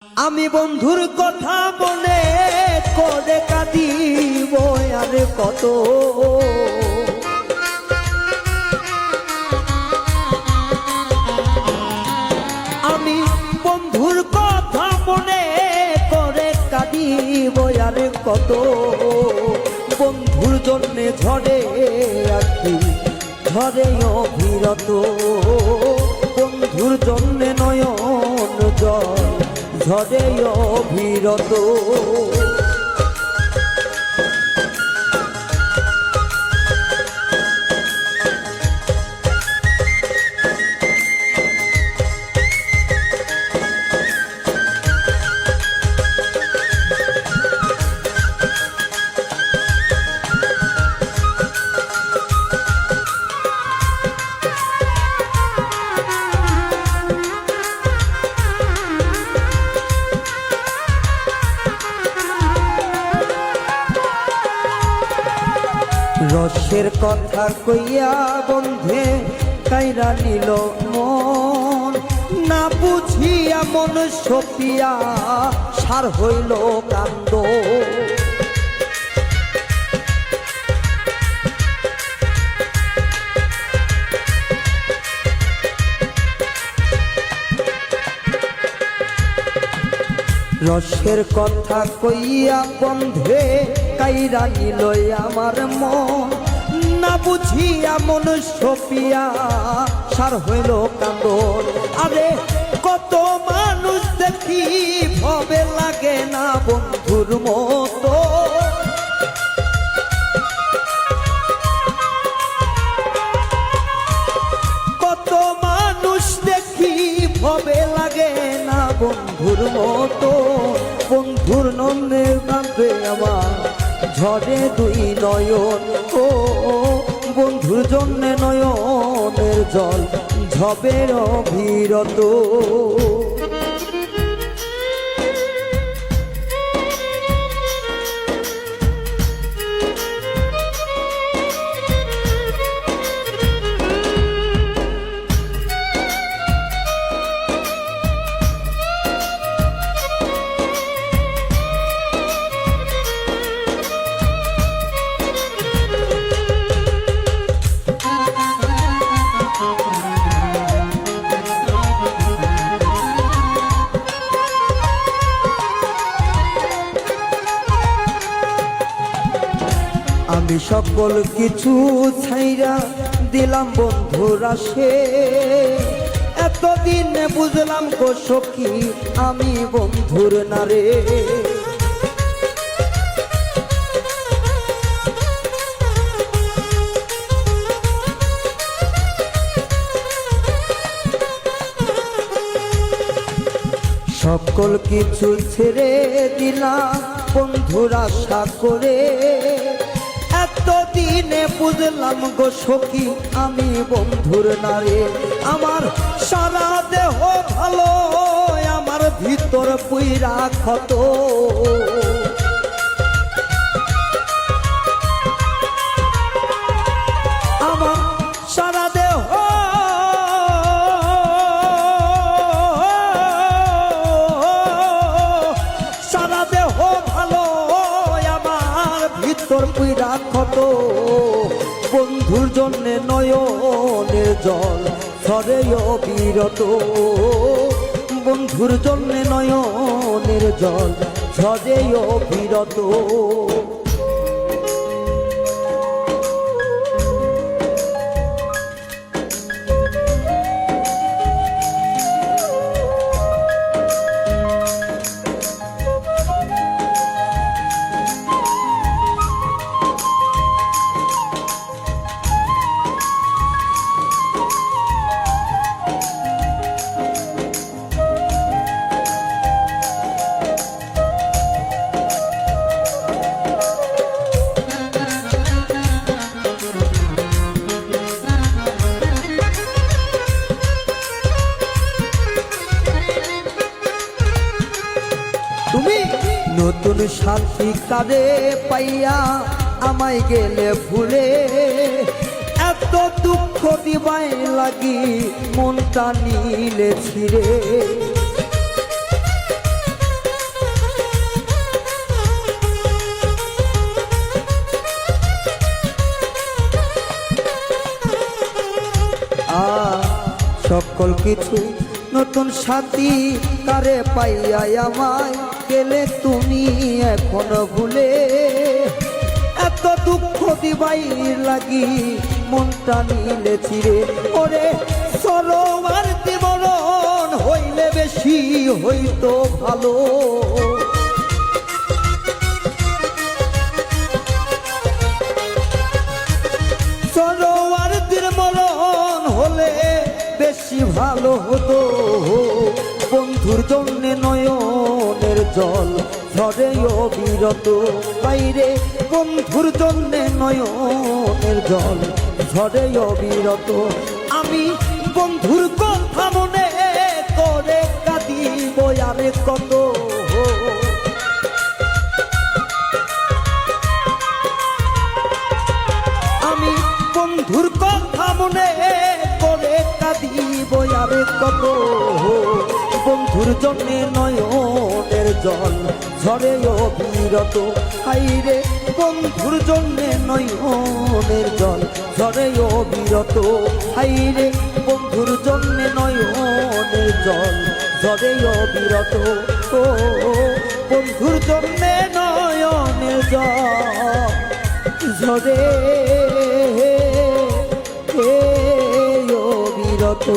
আমি বন্ধুর কথা মনে করে কাঁদিব আর কত। আমি বন্ধুর কথা মনে করে কাঁদিব আর কত। বন্ধুর জন্যে ঝরে আছি ঝরে অবিরত। বন্ধুর জন্যে নয়ন জল ঝরে অবিরত। রসের কথা কইয়া বন্ধে কাইরা নিল মন, না বুঝিয়া মন সপিয়া সার হইল কান্দ। রসের কথা কইয়া বন্ধে কাইরা নিল আমার মন, না বুঝিয়া মন সপিয়া সার হইল কান্দন। আরে কত মানুষ দেখি ভবে লাগে না বন্ধুর মতো। কত মানুষ দেখি ভবে লাগে না বন্ধুর মতো। বন্ধুর নন্দে কাঁদে আমার ঝরে দুই নয়ন। ও বন্ধুর জন্য নয়নের জল ঝবের অবিরত। আমি সকল কিছু ছাইরা দিলাম বন্ধুর আসে। এতদিনে বুঝলাম গো সখী আমি বন্ধুর নারে। সকল কিছু ছেড়ে দিলাম বন্ধুর আশা করে। এতদিনে বুঝলাম গো সখী আমি বন্ধুর নারে। আমার সারা দেহ ভালো আমার ভিতর পুইরা ক্ষত। আমার সারা দেহ সারা দেহ ভালো আমার ভিতর পুইরা ক্ষত। বন্ধুর জন্যে নয়নের জল ঝরে অবিরত। বন্ধুর জন্যে নয়নের জল ঝরে অবিরত। নতুন সাথী কারে পাইয়া আমায় গেলে ভুলে। এত দুঃখ দিবাই লাগি মনটা নিলে ছিড়ে। সকল কিছু নতুন সাথী কারে পাইয়া আমায় গেলে তুমি এখন ভুলে এত দুঃখ দিবাই লাগি মনটা নিলে চিরে ওরে সরোয়ার দিবরণ হইলে বেশি হইতো ভালো সরোয়ার দিবরণ হলে বেশি ভালো হতো বন্ধুর জন্য নয়নের জল ঝরে অবিরত বাইরে বন্ধুর জন্য নয়নের জল ঝরে অবিরত আমি বন্ধুর কথা মনে করে কাঁদিব আরে কত আমি বন্ধুর কথা মনে করে কাঁদিব আরে কত বন্ধুর জন্যে নয়নের জল ঝরে অবিরত হাইরে বন্ধুর জন্যে নয়নের জল ঝরে অবিরত হাইরে বন্ধুর জন্যে নয়নের জল ঝরে অবিরত ও বন্ধুর জন্যে নয়নের জল ঝরে অবিরত